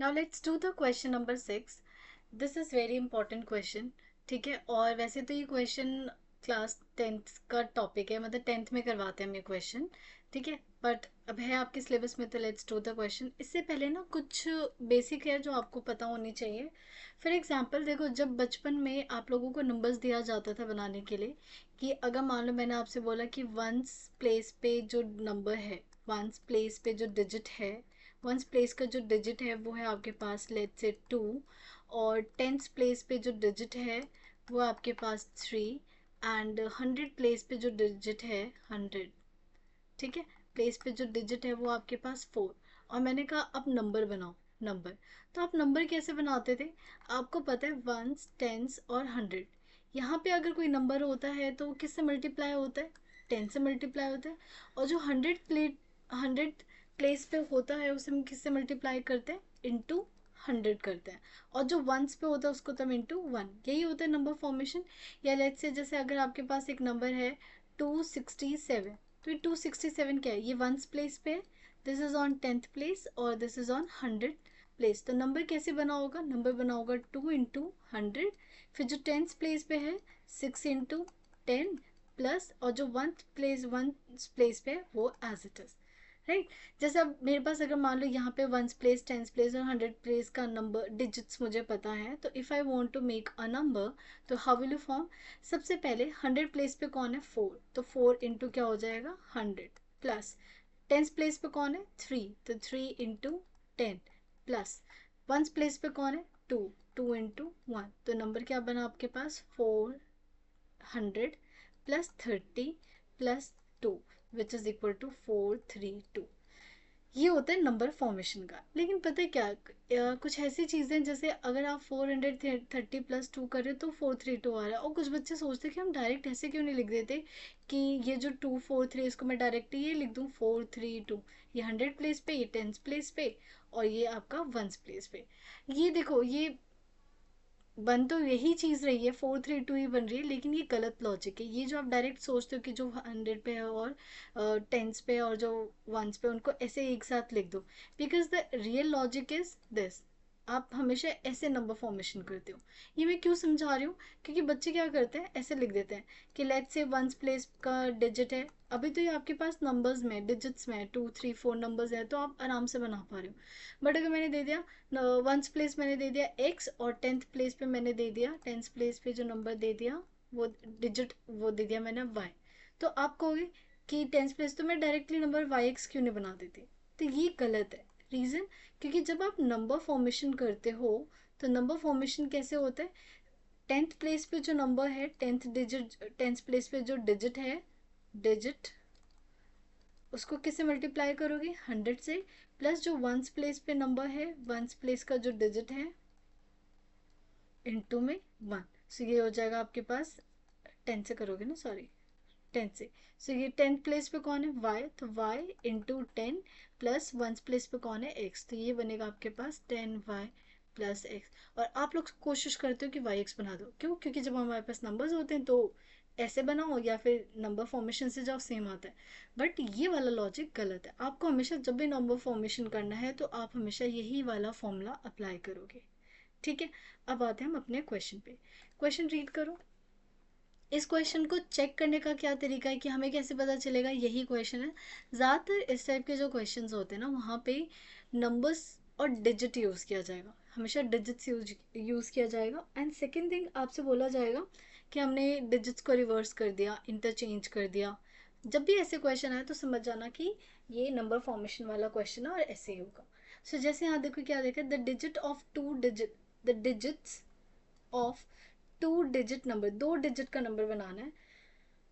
Now let's do the question number 6. This is very important question. ठीक है, और वैसे तो ये क्वेश्चन क्लास 10th का टॉपिक है, मतलब 10th में करवाते हैं हम ये क्वेश्चन. ठीक है, बट अब है आपके सिलेबस में, तो लेट्स डू द क्वेश्चन. इससे पहले ना कुछ बेसिक है जो आपको पता होनी चाहिए. फॉर एग्जाम्पल देखो, जब बचपन में आप लोगों को नंबर्स दिया जाता था बनाने के लिए, कि अगर मान लो मैंने आपसे बोला कि वंस प्लेस पे जो नंबर है, वंस प्लेस पे जो डिजिट है, वंस प्लेस का जो डिजिट है वो है आपके पास लेट्स से 2, और टेंथ प्लेस पे जो डिजिट है वो आपके पास 3, एंड 100 प्लेस पे जो डिजिट है 100. ठीक है, प्लेस पे जो डिजिट है वो आपके पास 4. और मैंने कहा अब नंबर बनाओ. नंबर, तो आप नंबर कैसे बनाते थे? आपको पता है वंस, टेंस और 100. यहाँ पे अगर कोई नंबर होता है तो किससे मल्टीप्लाई होता है? 10 से मल्टीप्लाई होता है. और जो 100 प्लेस पे होता है उसे हम किससे मल्टीप्लाई करते हैं? इंटू 100 करते हैं. और जो वंस पे होता है उसको तो हम इंटू 1. यही होता है नंबर फॉर्मेशन. या लेट्स से जैसे अगर आपके पास एक नंबर है 267, तो ये 267 क्या है? ये वंस प्लेस पे है, this is on 10th place, और दिस इज ऑन 100 प्लेस. तो नंबर कैसे बना होगा? नंबर बना होगा 2 इंटू 100. फिर जो 10th प्लेस पे है 6 इंटू 10 प्लस, और जो वन प्लेस पे है वो एज इट इज. राइट. जैसे अब मेरे पास अगर मान लो यहाँ पे वंस प्लेस, टेंस प्लेस और 100 प्लेस का नंबर डिजिट्स मुझे पता है, तो if I want to make a number, तो हाउ विल यू फॉर्म? सबसे पहले 100 प्लेस पे कौन है? 4, तो 4 इंटू क्या हो जाएगा? 100. प्लस टेंस प्लेस पे कौन है? 3, तो 3 इंटू 10. प्लस वंस प्लेस पे कौन है? 2, 2 इंटू 1. तो नंबर क्या बना आपके पास? 400 plus 30 plus 2, which is equal to 432. ये होता है नंबर फॉर्मेशन का. लेकिन पता है क्या, कुछ ऐसी चीज़ें जैसे अगर आप 430 प्लस 2 कर रहे हो तो 432 आ रहा है, और कुछ बच्चे सोचते हैं कि हम डायरेक्ट ऐसे क्यों नहीं लिख देते कि ये जो 243 इसको मैं डायरेक्ट ये लिख दूँ 432. ये 100 प्लेस पे, ये 10 प्लेस पे, और ये आपका वंस प्लेस पे. ये देखो, ये बन तो यही चीज़ रही है, 432 ही बन रही है, लेकिन ये गलत लॉजिक है. ये जो आप डायरेक्ट सोचते हो कि जो 100 पे है और टेंस पे और जो वंस पे, उनको ऐसे एक साथ लिख दो. Because the real logic is this. आप हमेशा ऐसे नंबर फॉर्मेशन करते हो. ये मैं क्यों समझा रही हूँ? क्योंकि बच्चे क्या करते हैं, ऐसे लिख देते हैं कि लेट्स से वंस प्लेस का डिजिट है. अभी तो ये आपके पास नंबर्स में, डिजिट्स में 2 3 4 नंबर्स है, तो आप आराम से बना पा रहे हो. बट अगर मैंने दे दिया वंस प्लेस, मैंने दे दिया x, और 10th प्लेस पे मैंने दे दिया, 10th प्लेस पे जो नंबर दे दिया वो डिजिट वो दे दिया मैंने y. तो आप कहोगे कि 10th प्लेस तो मैं डायरेक्टली नंबर yx क्यों नहीं बना देती? तो ये गलत है. रीज़न, क्योंकि जब आप नंबर फॉर्मेशन करते हो तो नंबर फॉर्मेशन कैसे होता है? 10th प्लेस पे जो नंबर है, 10th प्लेस पे जो डिजिट है, डिजिट उसको किससे मल्टीप्लाई करोगे? 100 से. प्लस जो वंस प्लेस पे नंबर है, वंस प्लेस का जो डिजिट है, इंटू में 1. सो ये हो जाएगा आपके पास, 10 से करोगे ना, सॉरी, 10 से. सो ये 10th प्लेस पे कौन है? y, तो y into 10 plus ones place पे कौन है? x. तो ये बनेगा आपके पास 10y प्लस एक्स. और आप लोग कोशिश करते हो कि वाई एक्स बना दो. क्यों? क्योंकि जब हमारे पास नंबर्स होते हैं तो ऐसे बनाओ या फिर नंबर फॉर्मेशन से जाओ, सेम आता है. बट ये वाला लॉजिक गलत है. आपको हमेशा जब भी नंबर फॉर्मेशन करना है तो आप हमेशा यही वाला फॉर्मूला अप्लाई करोगे. ठीक है, अब आते हैं हम अपने क्वेश्चन पे. क्वेश्चन रीड करो. इस क्वेश्चन को चेक करने का क्या तरीका है कि हमें कैसे पता चलेगा यही क्वेश्चन है? ज़्यादातर इस टाइप के जो क्वेश्चंस होते हैं ना, वहाँ पे नंबर्स और डिजिट यूज़ किया जाएगा. हमेशा डिजिट्स यूज़ किया जाएगा. एंड सेकेंड थिंग, आपसे बोला जाएगा कि हमने डिजिट्स को रिवर्स कर दिया, इंटरचेंज कर दिया. जब भी ऐसे क्वेश्चन आए तो समझ जाना कि ये नंबर फॉर्मेशन वाला क्वेश्चन है और ऐसे ही होगा. सो जैसे यहाँ देखो क्या देखा, the digits of 2 digit number, 2 digit का नंबर बनाना है.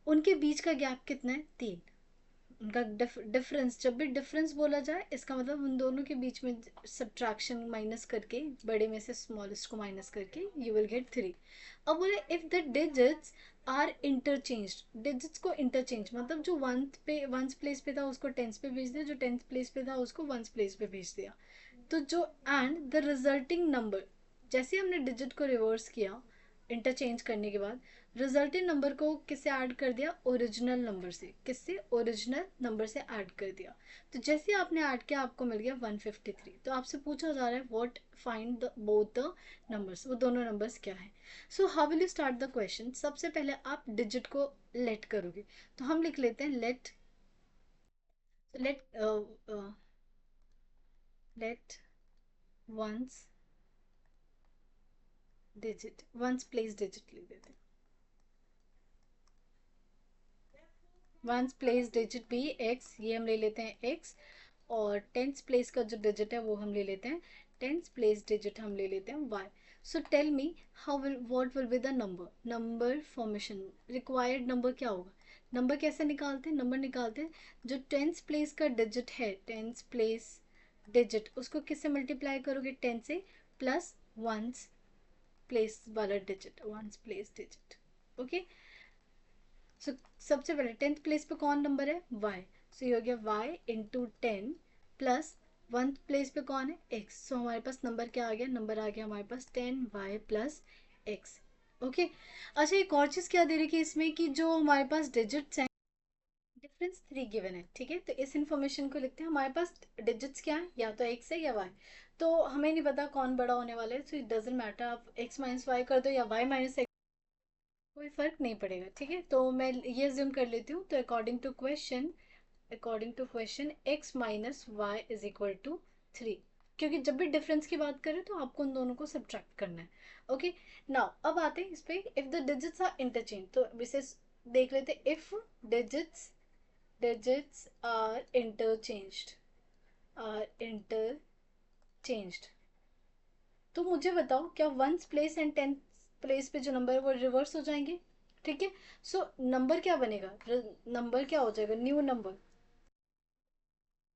उनके बीच का गैप कितना है? 3. उनका डिफरेंस, जब भी डिफरेंस बोला जाए इसका मतलब उन दोनों के बीच में सब्ट्रैक्शन, माइनस करके, बड़े में से स्मॉलेस्ट को माइनस करके यू विल गेट 3. अब बोले if the digits are interchange, digits को इंटरचेंज मतलब जो वंस प्लेस पे था उसको टेंस पे भेज दिया, जो 10th प्लेस पे था उसको वंस प्लेस पे भेज दिया. तो जो एंड द रिजल्टिंग नंबर, जैसे हमने डिजिट को रिवर्स किया, इंटरचेंज करने के बाद रिजल्टेंट नंबर को किससे ऐड कर दिया, ओरिजिनल नंबर से, किससे, ओरिजिनल नंबर से ऐड कर दिया। तो जैसे आपने ऐड किया आपको मिल गया 153। तो आपसे पूछा जा रहा है what find the both the numbers, वो दोनों नंबर्स क्या है। So how will you start the question. सबसे पहले आप डिजिट को लेट करोगे, तो हम लिख लेते हैं let let let ones digit, ones place digit लिख देते हैं, वंस प्लेस डिजिट भी एक्स, ये हम ले लेते हैं एक्स। और टेंथ प्लेस का जो डिजिट है वो हम ले लेते हैं, टेंथ प्लेस डिजिट हम ले लेते हैं Y. So tell me how will what will be the number, number formation, required number क्या होगा। नंबर कैसे निकालते हैं, नंबर निकालते हैं जो टेंथ प्लेस का डिजिट है, टेंथ प्लेस डिजिट उसको किससे मल्टीप्लाई करोगे, 10 से, प्लस वंस प्लेस वाला digit, ones place digit. Okay, so सबसे पहले टेंथ प्लेस पे कौन नंबर है, वाई। सो ये हो गया Y into 10 plus one place पे कौन है, एक्स। सो हमारे पास नंबर क्या आ गया, नंबर आ गया हमारे पास 10y प्लस एक्स। ओके, अच्छा एक और चीज़ क्या दे रही है इसमें कि जो हमारे पास डिजिट्स हैं डिफरेंस 3 गिवन है, ठीक है। तो इस इंफॉर्मेशन को लिखते हैं, हमारे पास डिजिट्स क्या है, या तो एक्स है या वाई। तो हमें नहीं पता कौन बड़ा होने वाला है, सो इट डजेंट मैटर, आप एक्स माइनस वाई कर दो या वाई माइनस, कोई फर्क नहीं पड़ेगा, ठीक है। तो मैं ये ज्यूम कर लेती हूँ, तो according to question X minus Y is equal to 3, क्योंकि जब भी डिफरेंस की बात करें तो आपको उन दोनों को सब्ट्रैक्ट करना है। ओके, नाउ अब आते हैं इस पे, if the digits are interchange, तो विशेष देख लेते हैं, if digits digits are interchanged, तो मुझे बताओ क्या ones place and tenth place पे जो नंबर है वो रिवर्स हो जाएंगे, ठीक है। सो नंबर क्या बनेगा, नंबर क्या हो जाएगा, न्यू नंबर।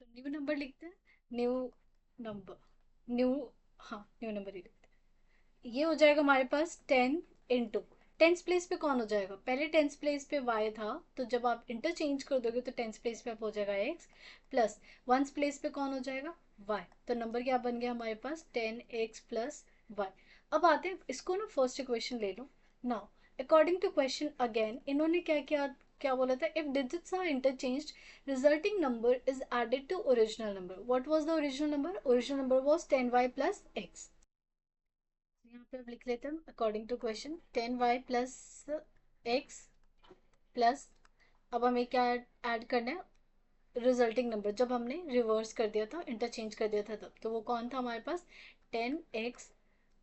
तो न्यू नंबर लिखते हैं, न्यू नंबर, न्यू, हाँ न्यू नंबर ही लिखते हैं। ये हो जाएगा हमारे पास 10 इंटू टेंथ प्लेस पे कौन हो जाएगा, पहले टेंथ प्लेस पे y था, तो जब आप इंटरचेंज कर दोगे तो टेंथ प्लेस पे आप हो जाएगा x, प्लस वंस प्लेस पे कौन हो जाएगा y। तो नंबर क्या बन गया हमारे पास 10x प्लस y। अब आते हैं इसको ना फर्स्ट इक्वेशन ले लो। Now according to question again इन्होंने क्या किया, क्या बोला था, if digits are interchanged resulting number is added to original number. What was the original number? Original number was 10y plus x. यहाँ पे अब लिख लेते हैं according to question 10y plus X plus, अब हमें क्या ऐड करना है, रिजल्टिंग नंबर, जब हमने रिवर्स कर दिया था, इंटरचेंज कर दिया था तब, तो वो कौन था हमारे पास 10x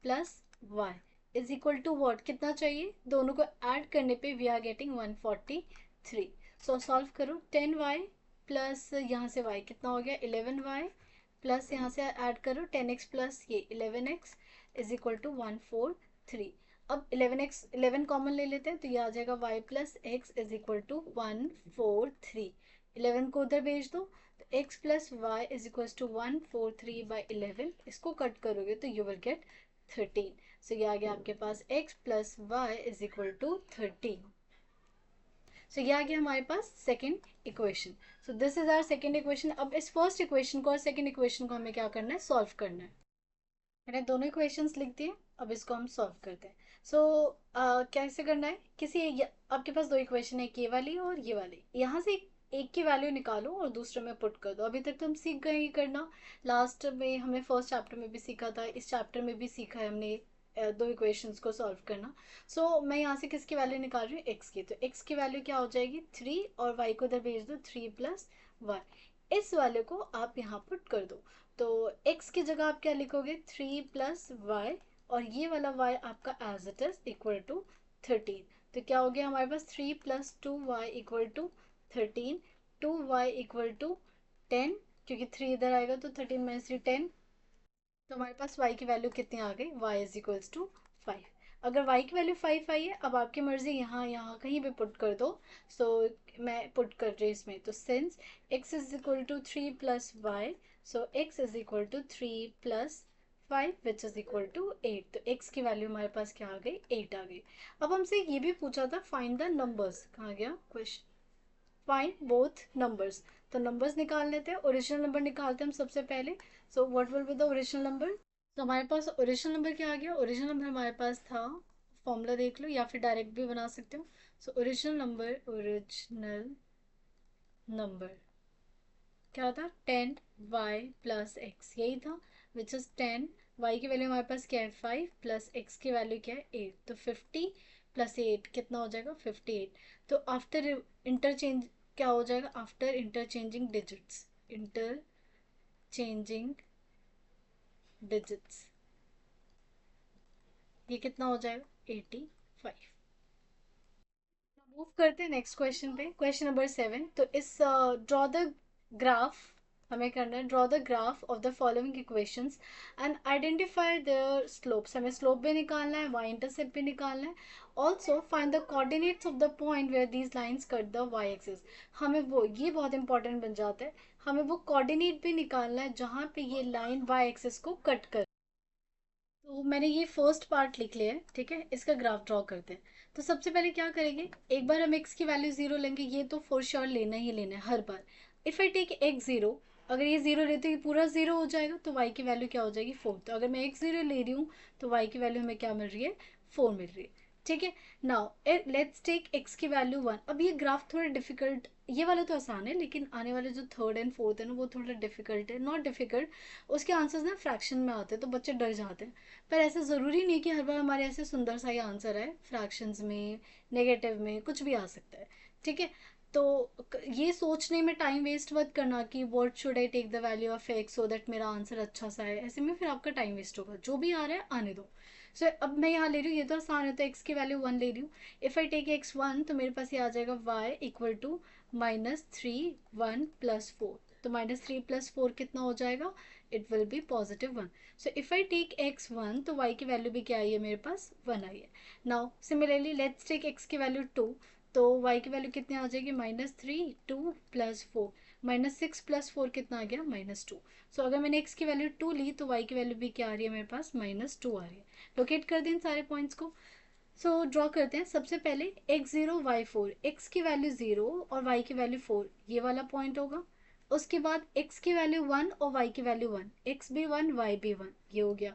plus Y is equal to what, कितना चाहिए, दोनों को ऐड करने पे we are getting 143। So solve करो 10y प्लस यहाँ से y कितना हो गया 11y, प्लस यहाँ से ऐड करो 10x प्लस ये 11x इज इक्वल टू 143। अब 11 कॉमन ले लेते हैं, तो ये आ जाएगा y plus X is equal to 143। 11 को उधर भेज दो, तो x plus Y is equal to 143/11, इसको कट करोगे तो यू विल गेट 13। सो ये आ गया आपके पास x plus Y is equal to 13। So ये आ गया हमारे पास second equation. So this is our second equation. अब इस फर्स्ट इक्वेशन को और सेकेंड इक्वेशन को हमें क्या करना है, सॉल्व करना है। मैंने दोनों इक्वेशंस लिख दिए, अब इसको हम सॉल्व करते हैं। सो कैसे करना है, आपके पास दो इक्वेशन है, ये वाली और ये वाली, यहाँ से एक की वैल्यू निकालो और दूसरे में पुट कर दो। अभी तक तो हम सीख गए ये करना, लास्ट में हमने फर्स्ट चैप्टर में भी सीखा था, इस चैप्टर में भी सीखा है हमने दो इक्वेशंस को सॉल्व करना। सो मैं यहाँ से किसकी वैल्यू निकाल रही हूँ, एक्स की। तो एक्स की वैल्यू क्या हो जाएगी 3, और वाई को इधर भेज दो 3 प्लस वाई, इस वैल्यू को आप यहाँ पुट कर दो। तो x की जगह आप क्या लिखोगे 3 प्लस वाई, और ये वाला y आपका as it is equal to 13। तो क्या हो गया हमारे पास 3 plus 2y equal to 13, 2y equal to 10, क्योंकि 3 इधर आएगा तो 13 माइनस 3 10। तो हमारे पास y की वैल्यू कितनी आ गई, y इज इक्वल्स टू 5। अगर y की वैल्यू 5 आई है, अब आपकी मर्जी यहाँ यहाँ कहीं भी पुट कर दो। सो मैं पुट कर रही हूँ इसमें, तो since x is equal to 3 plus Y, so x is equal to 3 plus 5 which is equal to 8। तो x की वैल्यू हमारे पास क्या आ गई 8 आ गई। अब हमसे ये भी पूछा था फाइंड द नंबर्स, कहाँ गया क्वेश्चन, फाइंड बोथ नंबर्स। तो नंबर्स निकाल लेते हैं, ओरिजिनल नंबर निकालते हैं हम सबसे पहले। So what will be the original number. तो हमारे पास ओरिजिनल नंबर क्या आ गया, ओरिजिनल नंबर हमारे पास था फॉर्मूला देख लो या फिर डायरेक्ट भी बना सकते हो. सो ओरिजिनल नंबर क्या था, 10y+x, यही था, विच इज 10. y की वैल्यू हमारे पास क्या है 5, प्लस x की वैल्यू क्या है 8, तो 50 + 8 कितना हो जाएगा 58. तो आफ्टर इंटरचेंज क्या हो जाएगा, आफ्टर इंटरचेंजिंग डिजिट्स ये कितना हो जाएगा 85. मूव करते हैं नेक्स्ट क्वेश्चन पे, क्वेश्चन नंबर 7. तो इस ड्रॉ द ग्राफ हमें करना है, draw the graph of the following equations and identify their slopes. हमें स्लोप भी निकालना है, वाई इंटरसेप्ट भी निकालना है. Also find the coordinates of the point where these lines cut the Y axis. हमें वो, ये बहुत इंपॉर्टेंट बन जाता है, हमें वो कोऑर्डिनेट भी निकालना है जहाँ पे ये लाइन वाई एक्सिस को कट कर. तो मैंने ये फर्स्ट पार्ट लिख लिया है, ठीक है. इसका ग्राफ ड्रॉ करते हैं. तो सबसे पहले क्या करेंगे, एक बार हम x की वैल्यू जीरो लेंगे, ये तो फॉर श्योर लेना ही लेना है हर बार. If I take x zero, अगर ये जीरो लेते हैं पूरा जीरो हो जाएगा, तो y की वैल्यू क्या हो जाएगी 4. तो अगर मैं x जीरो ले रही हूँ तो y की वैल्यू हमें क्या मिल रही है 4 मिल रही है, ठीक है. नाउ लेट्स टेक x की वैल्यू 1. अब ये ग्राफ थोड़ा डिफिकल्ट, ये वाला तो आसान है, लेकिन आने वाले जो थर्ड एंड फोर्थ है ना वो थोड़ा डिफिकल्ट है. नॉट डिफिकल्ट, उसके आंसर्स ना फ्रैक्शन में आते हैं तो बच्चे डर जाते हैं. पर ऐसा ज़रूरी नहीं कि हर बार हमारे ऐसे सुंदर सा ही आंसर है, फ्रैक्शंस में, नेगेटिव में कुछ भी आ सकता है, ठीक है. तो ये सोचने में टाइम वेस्ट मत करना कि what should I take the value of x so that मेरा आंसर अच्छा सा है, ऐसे में फिर आपका टाइम वेस्ट होगा. जो भी आ रहा है आने दो. सो अब मैं यहाँ ले रही हूँ, ये तो आसान है, तो एक्स की वैल्यू 1 ले रही हूँ. इफ़ आई टेक x1 तो मेरे पास ये आ जाएगा y इक्वल टू -3 1 + 4. तो -3 + 4 कितना हो जाएगा, it will be +1. So if I take x1 तो y की वैल्यू भी क्या आई है मेरे पास 1 आई है. Now similarly let's take x की वैल्यू 2. तो y की वैल्यू कितनी आ जाएगी -3 2 + 4, -6 + 4 कितना आ गया -2. सो अगर मैंने x की वैल्यू 2 ली तो y की वैल्यू भी क्या आ रही है मेरे पास -2 आ रही है. लोकेट कर दें सारे पॉइंट्स को. सो ड्रॉ करते हैं. सबसे पहले x0 y4, x की वैल्यू 0 और y की वैल्यू 4, ये वाला पॉइंट होगा. उसके बाद x की वैल्यू 1 और y की वैल्यू 1, x भी 1 y भी 1, ये हो गया.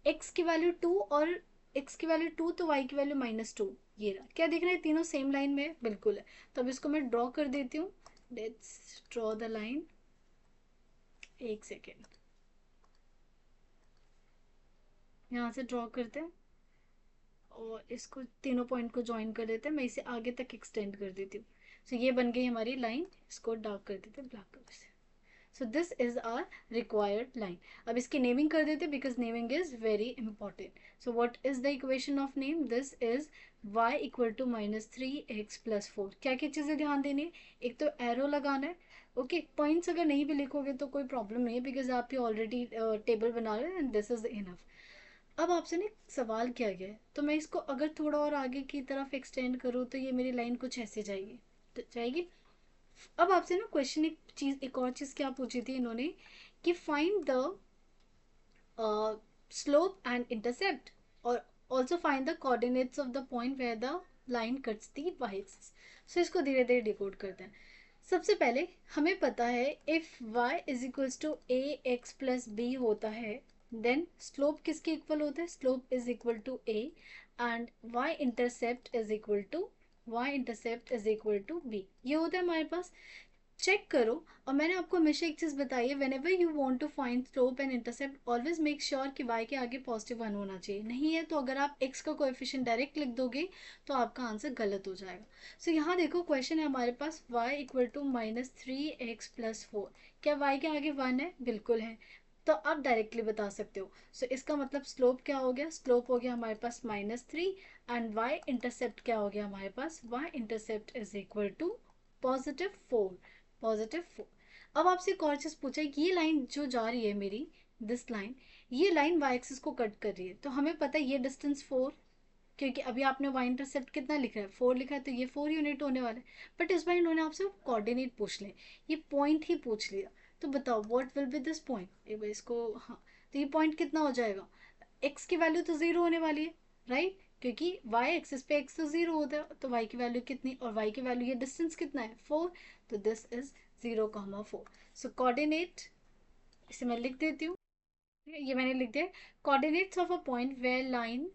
x की वैल्यू 2 और x की वैल्यू 2 तो y की वैल्यू -2, ये रहा. क्या दिख रहा है, तीनों सेम लाइन में बिल्कुल है. तो अब इसको मैं ड्रॉ कर देती हूँ. Let's draw the line. एक सेकेंड, यहाँ से ड्रॉ करते हैं और इसको तीनों पॉइंट को ज्वाइन कर देते हैं. मैं इसे आगे तक एक्सटेंड कर देती हूँ. सो ये बन गई हमारी लाइन. इसको डार्क कर देते हैं ब्लैक कलर से. So this is our required line. अब इसकी नेमिंग कर देते because naming is very important. So what is the equation of name, this is y equal to -3x + 4. क्या क्या चीज़ें ध्यान देनी है, एक तो एरो लगाना है. ओके, पॉइंट्स अगर नहीं भी लिखोगे तो कोई प्रॉब्लम नहीं है बिकॉज आप ये ऑलरेडी टेबल बना रहे हैं एंड दिस इज इनफ. अब आपसे ना सवाल किया गया है तो मैं इसको अगर थोड़ा और आगे की तरफ एक्सटेंड करूँ तो ये मेरी लाइन कुछ ऐसे जाएगी, तो जाएगी. अब आपसे ना क्वेश्चन एक और चीज़ क्या पूछी थी इन्होंने कि find the slope and intercept और also find the coordinates of the point where the line cuts the y axis. So इसको धीरे धीरे डिकोड करते हैं. सबसे पहले हमें पता है if y is equals to a x plus b होता है देन स्लोप किसके इक्वल होता है, slope is equal to a and y intercept is equal to b, ये होता है हमारे पास. चेक करो. और मैंने आपको हमेशा एक चीज़ बताई है, whenever you want to find slope and intercept always make sure कि y के आगे +1 होना चाहिए. नहीं है तो अगर आप x का कोएफिशिएंट डायरेक्ट लिख दोगे तो आपका आंसर गलत हो जाएगा. सो यहाँ देखो क्वेश्चन है हमारे पास y इक्वल टू -3x + 4. क्या y के आगे 1 है, बिल्कुल है, तो आप डायरेक्टली बता सकते हो. सो इसका मतलब स्लोप क्या हो गया, स्लोप हो गया हमारे पास -3 एंड y इंटरसेप्ट क्या हो गया हमारे पास, y intercept is equal to +4. +4. अब आपसे एक और चीज़ पूछा, ये लाइन जो जा रही है मेरी, दिस लाइन, ये लाइन वाई एक्सिस को कट कर रही है. तो हमें पता है ये डिस्टेंस 4, क्योंकि अभी आपने वाई इंटरसेप्ट कितना लिखा है 4 लिखा है, तो ये 4 यूनिट होने वाला है. बट इस बार इन्होंने आपसे कोऑर्डिनेट पूछ लिया, ये पॉइंट ही पूछ लिया. तो बताओ what will B this point, एक बार इसको, हाँ, तो ये पॉइंट कितना हो जाएगा, एक्स की वैल्यू तो ज़ीरो होने वाली है, राइट, क्योंकि वाई एक्सिस पे एक्स तो ज़ीरो होता है, तो वाई की वैल्यू कितनी, और वाई की वैल्यू ये डिस्टेंस कितना है 4, तो दिस इज 0,4. सो कोऑर्डिनेट, इसे मैं लिख देती हूँ, ये मैंने लिख दिया. Coordinates of a point where line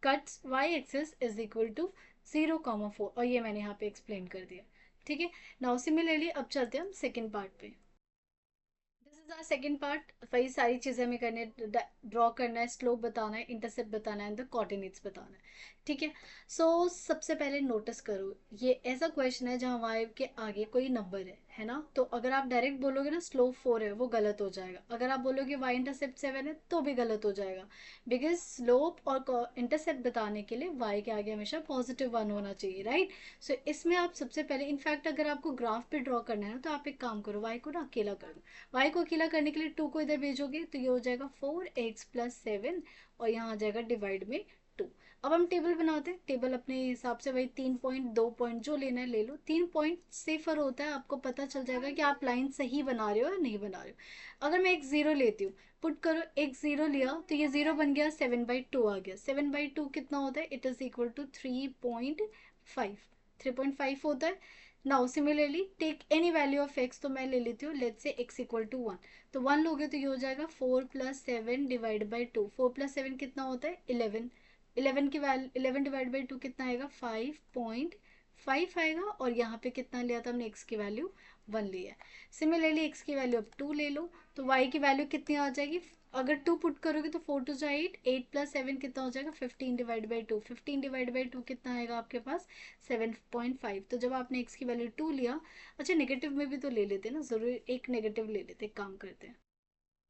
cuts y axis is equal to 0,4, और ये मैंने यहाँ पे एक्सप्लेन कर दिया। ठीक है, नाउ सिमिलरली अब चलते हैं हम सेकेंड पार्ट पे। This is our second part. वही सारी चीज़ें हमें करने, ड्रॉ करना है, स्लोप बताना है, इंटरसेप्ट बताना है, एंड द कोऑर्डिनेट्स बताना है। ठीक है, सो सबसे पहले नोटिस करो, ये ऐसा क्वेश्चन है जहाँ वाई के आगे कोई नंबर है ना। तो अगर आप डायरेक्ट बोलोगे ना स्लोप 4 है, वो गलत हो जाएगा। अगर आप बोलोगे वाई इंटरसेप्ट 7 है, तो भी गलत हो जाएगा, बिकॉज स्लोप और इंटरसेप्ट बताने के लिए वाई के आगे हमेशा +1 होना चाहिए, राइट। सो इसमें आप सबसे पहले, इनफैक्ट अगर आपको ग्राफ पे ड्रॉ करना है ना, तो आप एक काम करो, वाई को ना अकेला कर दो। वाई को अकेला करने के लिए 2 को इधर भेजोगे तो ये हो जाएगा 4x+7, और यहाँ आ जाएगा डिवाइड में 2। अब हम टेबल बनाते हैं, टेबल अपने हिसाब से वही 3 पॉइंट 2 पॉइंट जो लेना है ले लो। 3 पॉइंट सेफर होता है, आपको पता चल जाएगा कि आप लाइन सही बना रहे हो या नहीं बना रहे हो। अगर मैं एक जीरो लेती हूँ, पुट करो, एक जीरो लिया तो ये जीरो बन गया, 7/2 आ गया। 7/2 कितना होता है, इट इज इक्वल टू 3.5, 3.5 होता है। Now similarly take any value of x, तो मैं ले लेती हूँ let's say x equal to 1। तो 1 लोगे तो ये हो जाएगा 4+7 डिवाइड बाई 2। 4+7 कितना होता है, 11। 11 की वैल्यू, 11 डिवाइड बाई 2 कितना आएगा, 5.5 आएगा। और यहाँ पे कितना लिया था हमने, x की वैल्यू 1 लिया है। सिमिलरली x की वैल्यू अब 2 ले लो, तो y की वैल्यू कितनी आ जाएगी, अगर 2 पुट करोगे तो 4 2 8, 8+7 कितना हो जाएगा, 15 डिवाइड बाई 2। 15 डिवाइड बाई 2 कितना आएगा आपके पास, 7.5। तो जब आपने x की वैल्यू 2 लिया, अच्छा नेगेटिव में भी तो ले लेते हैं ना, जरूरी एक नेगेटिव ले लेते, एक काम करते हैं,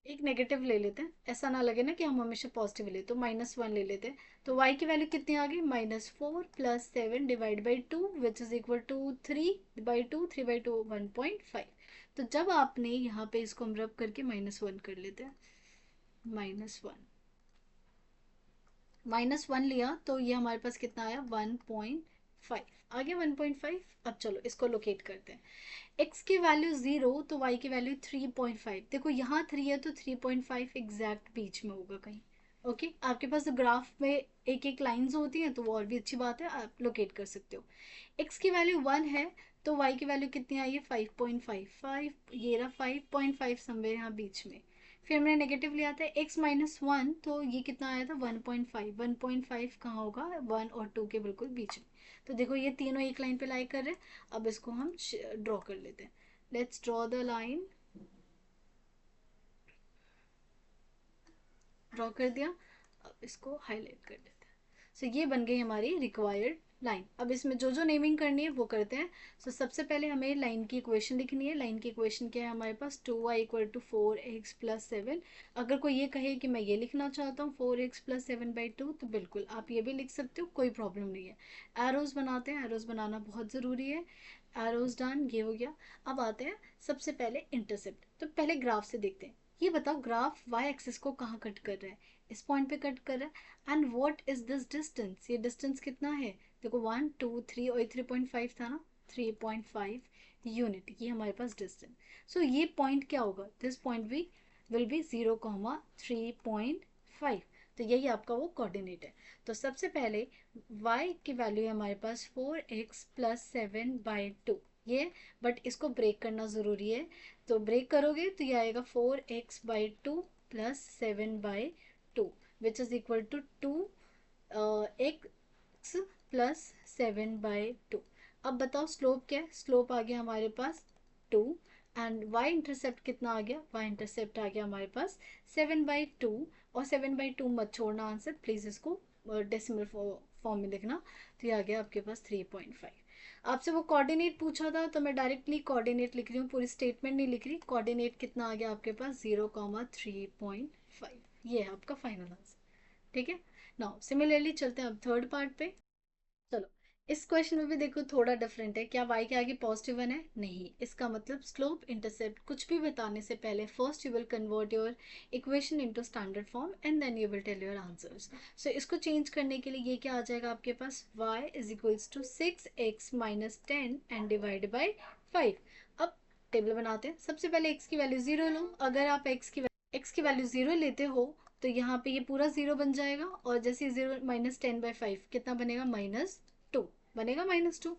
एक नेगेटिव ले लेते हैं, ऐसा ना लगे ना कि हम हमेशा पॉजिटिव ले, तो -1 ले लेते हैं। तो y की वैल्यू कितनी आ गई, -4+7 divide by 2 which is equal to 3/2, 3/2 1.5। तो जब आपने यहाँ पे इसको हम रब करके -1 कर लेते हैं, -1, -1 लिया तो ये हमारे पास कितना आया, 1.5 आ गया, 1.5। अब चलो इसको लोकेट करते हैं। x की वैल्यू 0 तो y की वैल्यू 3.5। देखो यहाँ 3 है तो 3.5 एग्जैक्ट बीच में होगा कहीं। ओके, आपके पास तो ग्राफ में एक एक लाइंस होती हैं, तो वो और भी अच्छी बात है, आप लोकेट कर सकते हो। x की वैल्यू 1 है तो y की वैल्यू कितनी आई है, 5.5, ये रहा 5.5 समवेयर यहाँ बीच में। फिर हमने नेगेटिव लिया था x-1, तो ये कितना आया था, 1.5। 1.5 कहाँ होगा, 1 और 2 के बिल्कुल बीच में। तो देखो ये तीनों एक लाइन पे लाई कर रहे हैं। अब इसको हम ड्रॉ कर लेते हैं, let's draw the line. Draw कर दिया, अब इसको हाईलाइट कर देते हैं। सो ये बन गई हमारी रिक्वायर्ड लाइन। अब इसमें जो जो नेमिंग करनी है वो करते हैं। सो सबसे पहले हमें लाइन की इक्वेशन लिखनी है। लाइन की इक्वेशन क्या है हमारे पास, 2y इक्वल टू 4x+7। अगर कोई ये कहे कि मैं ये लिखना चाहता हूँ 4x+7/2, तो बिल्कुल आप ये भी लिख सकते हो, कोई प्रॉब्लम नहीं है। एरोज बनाते हैं, एरोज बनाना बहुत ज़रूरी है। एरोज डन, ये हो गया। अब आते हैं सबसे पहले इंटरसेप्ट। तो पहले ग्राफ से देखते हैं। ये बताओ ग्राफ वाई एक्सिस को कहाँ कट कर रहा है, इस पॉइंट पे कट कर रहा है। And what is this distance, ये डिस्टेंस कितना है, देखो 1 2 3 और 3.5 था ना, 3.5 यूनिट, ये हमारे पास डिस्टेंस। सो ये पॉइंट क्या होगा, दिस पॉइंट भी विल बी 0,3.5। तो यही आपका वो कोऑर्डिनेट है। तो सबसे पहले y की वैल्यू है हमारे पास 4x+7/2, ये, बट इसको ब्रेक करना ज़रूरी है। तो ब्रेक करोगे तो ये आएगा 4x/2 plus 7/2 which is equal to 2x plus 7/2। अब बताओ स्लोप क्या है, स्लोप आ गया हमारे पास 2। एंड वाई इंटरसेप्ट कितना आ गया, वाई इंटरसेप्ट आ गया हमारे पास 7/2। और 7/2 मत छोड़ना आंसर प्लीज़, इसको डेसिमल फॉर्म में लिखना। तो ये आ गया आपके पास 3.5। आपसे वो कोऑर्डिनेट पूछा था तो मैं डायरेक्टली कोऑर्डिनेट लिख रही हूँ, पूरी स्टेटमेंट नहीं लिख रही। कोऑर्डिनेट कितना आ गया आपके पास, 0,3.5। ये है आपका फाइनल आंसर। ठीक है, नाउ सिमिलरली चलते हैं अब थर्ड पार्ट पे। चलो, इस क्वेश्चन में भी देखो थोड़ा डिफरेंट है। क्या y के आगे +1 है, नहीं। इसका मतलब स्लोप इंटरसेप्ट कुछ भी बताने से पहले first you will convert your equation into standard form and then you will tell your answers. So इसको चेंज करने के लिए ये क्या आ जाएगा आपके पास, y is equals to 6x-10 and divide by 5। अब टेबल बनाते हैं। सबसे पहले x की वैल्यू 0 लो। अगर आप x की वैल्यू 0 लेते हो तो यहाँ पे ये पूरा 0 बन जाएगा, और जैसे 0 -10/5 कितना बनेगा, -2 बनेगा, -2।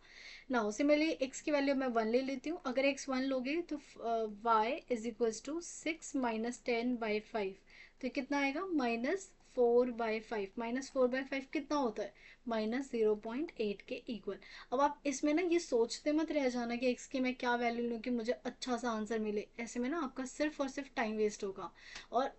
नाउ सिमिलरली x की वैल्यू मैं 1 ले लेती हूँ। अगर x 1 लोगे तो y इज इक्वल्स टू 6 - 10/5। तो कितना आएगा -4/5। -4/5 कितना होता है, -0.8 के इक्वल। अब आप इसमें ना ये सोचते मत रह जाना कि एक्स की मैं क्या वैल्यू लूँ कि मुझे अच्छा सा आंसर मिले, ऐसे में ना आपका सिर्फ और सिर्फ टाइम वेस्ट होगा। और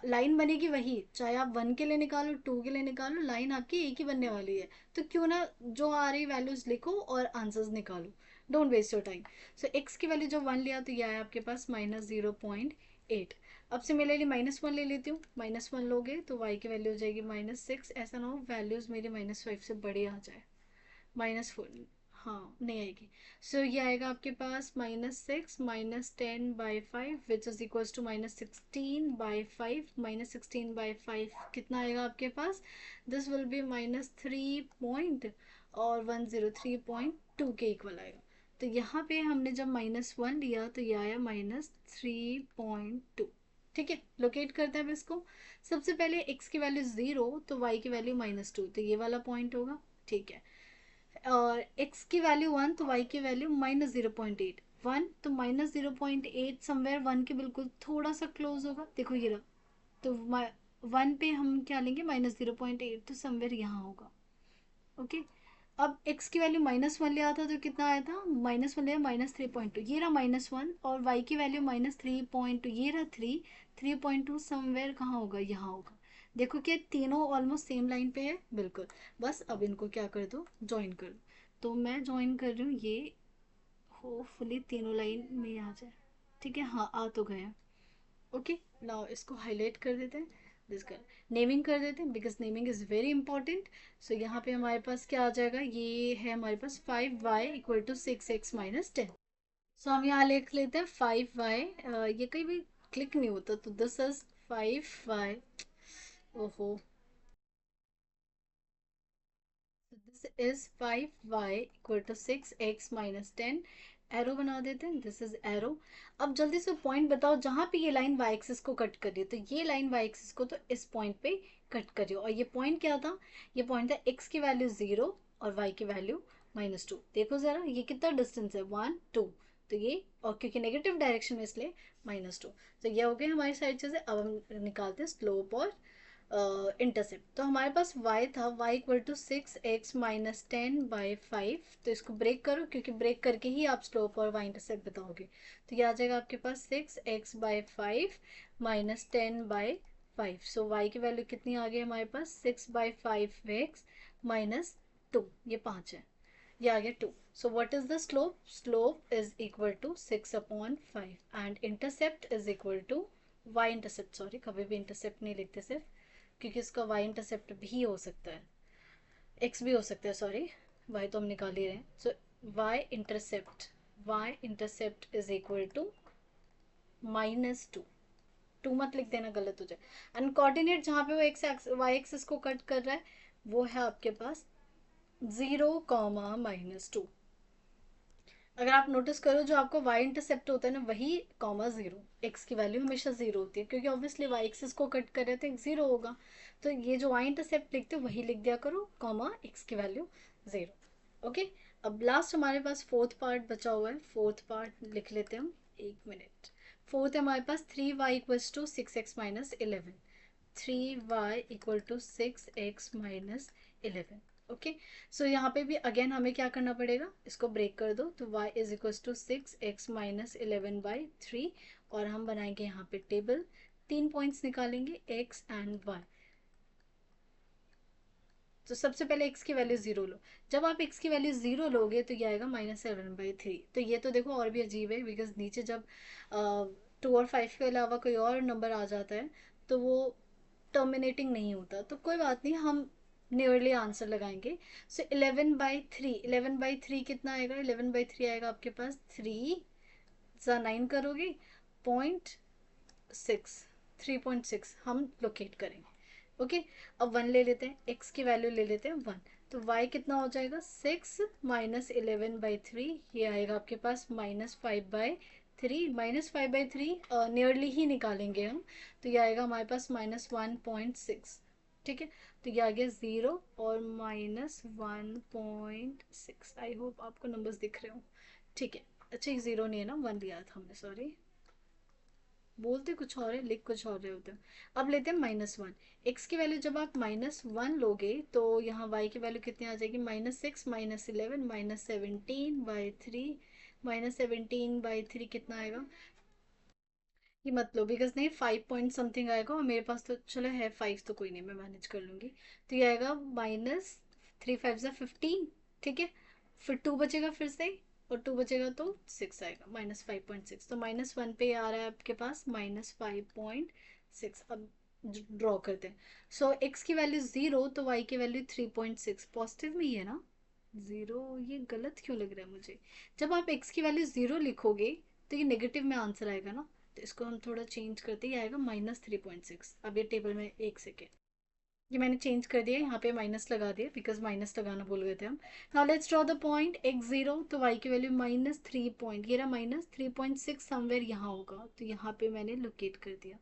लाइन बनेगी वही, चाहे आप 1 के लिए निकालो 2 के लिए निकालो, लाइन आपकी एक ही बनने वाली है। तो क्यों ना जो आ रही वैल्यूज लिखो और आंसर्स निकालो, don't waste your time. So x की वैल्यू जब 1 लिया तो ये आया आपके पास -0.8। अब सिमिलरली -1 ले लेती हूँ, -1 लोगे तो वाई की वैल्यू हो जाएगी -6। ऐसा ना हो वैल्यूज मेरी -5 से बड़ी आ जाए, -4, हाँ नहीं आएगी। सो ये आएगा आपके पास -6 -10/5 विच इज इक्वल्स टू -16/5। -16/5 कितना आएगा आपके पास, दिस विल बी -3 पॉइंट और 103.2 के इक्वल आएगा। तो यहाँ पे हमने जब -1 लिया तो ये आया -3.2। ठीक है, लोकेट करते हैं अब इसको। सबसे पहले x की वैल्यू 0 तो y की वैल्यू -2, तो ये वाला पॉइंट होगा। ठीक है, और x की वैल्यू 1 तो y की वैल्यू -0.8। 1 तो -0.8 समवेयर 1 के बिल्कुल थोड़ा सा क्लोज होगा, देखो ये रहा। तो 1 पे हम क्या लेंगे, -0.8, तो समवेयर यहाँ होगा। ओके, अब x की वैल्यू -1 लिया था तो कितना आया था, -1 लिया -3.2, ये रहा -1, और y की वैल्यू -3.2, ये रहा 3.2 समवेयर कहाँ होगा, यहाँ होगा। देखो कि तीनों ऑलमोस्ट सेम लाइन पे है, बिल्कुल। बस अब इनको क्या कर दो, ज्वाइन कर दो। तो मैं ज्वाइन कर रही हूँ, ये होपफुली तीनों लाइन में आ जाए। ठीक है, हाँ आ तो गया। ओके, नाउ इसको हाईलाइट कर देते हैं, जिसका नेमिंग कर देते हैं, because naming is very important. So यहाँ पे हमारे पास क्या आ जाएगा, ये है हमारे पास 5y = 6x - 10। सो हम यहाँ लिख लेते हैं 5y, ये कहीं भी क्लिक नहीं होता, तो दिस इज 5y। ओहो, this is 5y = 6x - 10। Arrow बना देते हैं, दिस इज एरो। अब जल्दी से पॉइंट बताओ जहां पे ये लाइन y एक्सिस को कट कर रही है, तो ये लाइन y एक्सिस को तो इस पॉइंट पे कट कर रही हो। और ये पॉइंट क्या था, ये पॉइंट था x की वैल्यू 0 और y की वैल्यू -2। देखो जरा ये कितना डिस्टेंस है, 1 2, तो ये, और क्योंकि नेगेटिव डायरेक्शन में इसलिए -2। तो ये हो गए हमारी साइड चीजें। अब हम निकालते हैं स्लोप और इंटरसेप्ट। तो हमारे पास y था, y = 6x - 10/5। तो इसको ब्रेक करो, क्योंकि ब्रेक करके ही आप स्लोप और y इंटरसेप्ट बताओगे। तो ये आ जाएगा आपके पास 6x/5 - 10/5। सो y की वैल्यू कितनी आ गई हमारे पास, 6/5x - 2, ये 5 है, ये आ गया 2। So what is the slope, slope is equal to 6/5 and intercept is equal to y intercept, sorry कभी भी इंटरसेप्ट नहीं लिखते सिर्फ, क्योंकि इसका y इंटरसेप्ट भी हो सकता है, x भी हो सकता है, सॉरी y तो हम निकाल ही रहे हैं। So y intercept is equal to -2। 2 मत लिख देना, गलत हो जाए। एंड कोऑर्डिनेट जहाँ पे वो y एक्सिस को कट कर रहा है वो है आपके पास 0, -2। अगर आप नोटिस करो जो आपको y इंटरसेप्ट होता है ना, वही -0, x की वैल्यू हमेशा 0 होती है, क्योंकि ऑब्वियसली y एक्सिस को कट कर रहे थे 0 होगा। तो ये जो y इंटरसेप्ट लिखते हो वही लिख दिया करो, कॉमा x की वैल्यू 0। ओके, अब लास्ट हमारे पास फोर्थ पार्ट बचा हुआ है, फोर्थ पार्ट लिख लेते हैं हम, एक मिनट। फोर्थ है हमारे पास 3y = 6x - 11। 3y = 6x - 11। Okay, सो यहाँ पे भी अगेन हमें क्या करना पड़ेगा, इसको ब्रेक कर दो, तो y = 6x - 11/3। और हम बनाएंगे यहाँ पे टेबल, 3 पॉइंट्स निकालेंगे x एंड y। तो सबसे पहले x की वैल्यू 0 लो। जब आप x की वैल्यू 0 लोगे तो ये आएगा -7/3। तो ये तो देखो और भी अजीब है, बिकॉज नीचे जब 2 और 5 के अलावा कोई और नंबर आ जाता है तो वो टर्मिनेटिंग नहीं होता। तो कोई बात नहीं, हम नियरली आंसर लगाएंगे। सो 11/3, 11/3 कितना आएगा, 11/3 आएगा आपके पास 3 ज़ा 9 करोगे, 0.6, 3.6 हम लोकेट करेंगे। ओके, अब 1 ले लेते हैं, x की वैल्यू ले लेते हैं 1। तो y कितना हो जाएगा, 6 - 11/3, ये आएगा आपके पास -5/3। -5/3 नियरली ही निकालेंगे हम, तो ये आएगा हमारे पास -1.6। ठीक है, तो ये आ गया 0 और -1.6। आई होप आपको नंबर्स दिख रहे हो। ठीक है, अच्छा 0 नहीं है ना, 1 लिया था हमने, सॉरी। बोलते कुछ और है, लिख कुछ और रहे होते हैं। अब लेते हैं -1। एक्स की वैल्यू जब आप -1 लोगे तो यहाँ वाई की वैल्यू कितनी आ जाएगी, -6 -11 -17/3। -17/3 कितना आएगा, ये मत लो बिकॉज नहीं 5 पॉइंट समथिंग आएगा, और मेरे पास तो चलो है 5, तो कोई नहीं, मैं मैनेज कर लूंगी। तो ये आएगा -3 5 = 15, ठीक है। फिर 2 बचेगा फिर से, और 2 बचेगा तो 6 आएगा, -5.6। तो -1 पे आ रहा है आपके पास -5.6। अब ड्रॉ करते हैं। सो एक्स की वैल्यू 0 तो वाई की वैल्यू 3.6, पॉजिटिव में ही है ना 0, ये गलत क्यों लग रहा है मुझे। जब आप एक्स की वैल्यू 0 लिखोगे तो ये नेगेटिव में आंसर आएगा ना, तो इसको हम थोड़ा चेंज करते ही आएगा -3.6। अब ये टेबल में एक सेकेंड, ये मैंने चेंज कर दिया, यहाँ पे माइनस लगा दिया बिकॉज माइनस लगाना भूल गए थे हम। Now let's draw the point x0, तो y की वैल्यू -3 पॉइंट, ये रहा -3.6 समवेयर यहाँ होगा, तो यहाँ पे मैंने लोकेट कर दिया।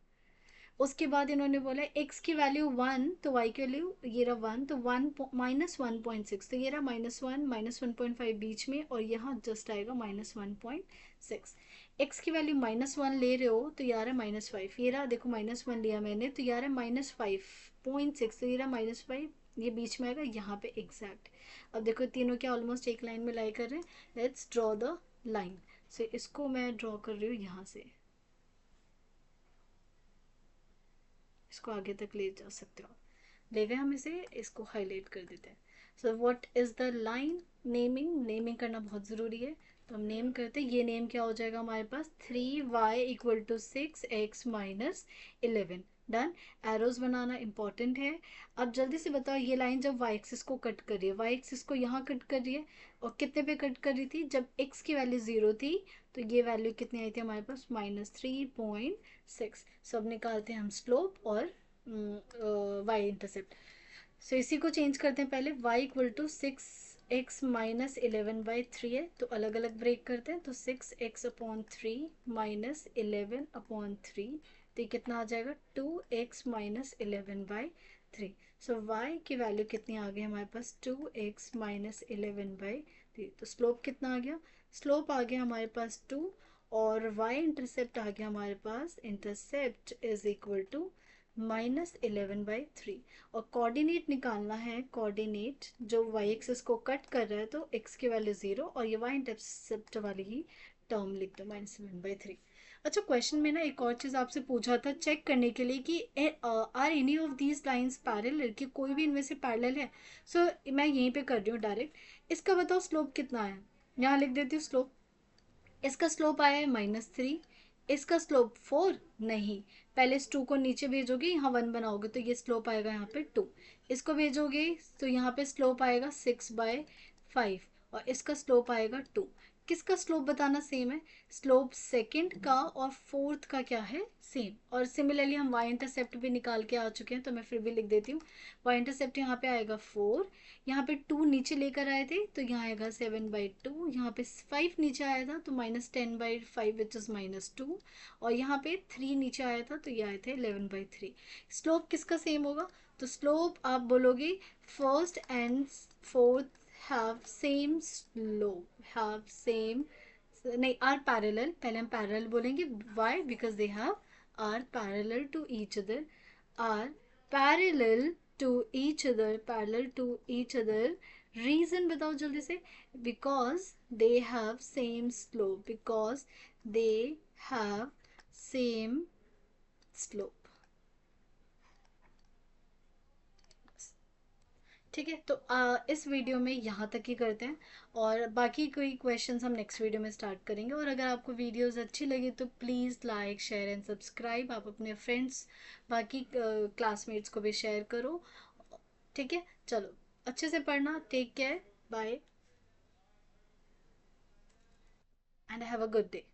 उसके बाद इन्होंने बोला x की वैल्यू 1 तो y की वैल्यू ये रहा 1, तो 1 -1.6, तो ये रहा -1 -1.5 बीच में, और यहाँ जस्ट आएगा -1.6। x की वैल्यू -1 ले रहे हो तो यार है -5, ये रहा देखो -1 लिया मैंने, तो यार है -5.6, तो ये रहा -5, ये बीच में आएगा यहाँ पे एग्जैक्ट। अब देखो तीनों क्या ऑलमोस्ट एक लाइन में लाई कर रहे हैं। Let's draw the line. So इसको मैं ड्रॉ कर रही हूँ यहाँ से, इसको आगे तक ले जा सकते हो, ले गए हम इसे, इसको हाईलाइट कर देते हैं। सो what is the line, naming करना बहुत ज़रूरी है। तो हम नेम करते हैं, ये नेम क्या हो जाएगा हमारे पास, 3y = 6x - 11। डन। एरोज बनाना इंपॉर्टेंट है। अब जल्दी से बताओ, ये लाइन जब वाई एक्सिस को कट कर रही है, वाई एक्सिस को यहाँ कट कर रही है, और कितने पे कट कर रही थी, जब x की वैल्यू 0 थी, तो ये वैल्यू कितनी आई थी हमारे पास, -3.6। सब निकालते हैं हम स्लोप और वाई इंटरसेप्ट। सो इसी को चेंज करते हैं पहले, y = 6x - 11/3 है, तो अलग अलग ब्रेक करते हैं, तो 6x/3 -11/3, तो ये कितना आ जाएगा, 2x - 11/3। सो y की वैल्यू कितनी आ गई हमारे पास, 2x - 11/3। तो स्लोप कितना आ गया, स्लोप आ गया हमारे पास 2, और y इंटरसेप्ट आ गया हमारे पास, इंटरसेप्ट इज इक्वल टू -11/3। और कोऑर्डिनेट निकालना है, कोऑर्डिनेट जो वाई एक्सिस को कट कर रहा है, तो एक्स की वैल्यू 0, और ये वाई इंटरसेप्ट वाली ही टर्म लिख दो, -11/3। अच्छा, क्वेश्चन में ना एक और चीज़ आपसे पूछा था चेक करने के लिए कि are any of these lines parallel, कि कोई भी इनमें से पैरेलल है। सो मैं यहीं पे कर रही हूँ डायरेक्ट। इसका बताओ स्लोप कितना है, यहाँ लिख देती हूँ स्लोप। इसका स्लोप आया है -3, इसका स्लोप 4 नहीं, पहले इस 2 को नीचे भेजोगे, यहाँ 1 बनाओगे तो ये स्लोप आएगा यहाँ पे 2, इसको भेजोगे तो यहाँ पे स्लोप आएगा 6/5, और इसका स्लोप आएगा 2। किसका स्लोप बताना सेम है, स्लोप सेकंड का और फोर्थ का क्या है, सेम। और सिमिलरली हम वाई इंटरसेप्ट भी निकाल के आ चुके हैं, तो मैं फिर भी लिख देती हूँ। वाई इंटरसेप्ट यहाँ पे आएगा 4, यहाँ पे 2 नीचे लेकर आए थे तो यहाँ आएगा 7/2, यहाँ पे 5 नीचे आया था तो -10/5 विच इज़ -2, और यहाँ पे 3 नीचे आया था तो ये आए थे 11/3। स्लोप किसका सेम होगा, तो स्लोप आप बोलोगे first and fourth have same slope, have same, नहीं आर पैरेलल, पहले हम पैरेलल बोलेंगे, why because they have are parallel to each other, are parallel to each other, parallel to each other. Reason बताओ जल्दी से, because they have same slope, because they have same slope. ठीक है, तो इस वीडियो में यहाँ तक ही करते हैं, और बाकी कोई क्वेश्चंस हम नेक्स्ट वीडियो में स्टार्ट करेंगे। और अगर आपको वीडियोस अच्छी लगी तो please like share and subscribe, आप अपने फ्रेंड्स बाकी क्लासमेट्स को भी शेयर करो। ठीक है, चलो अच्छे से पढ़ना, take care, bye and have a good day.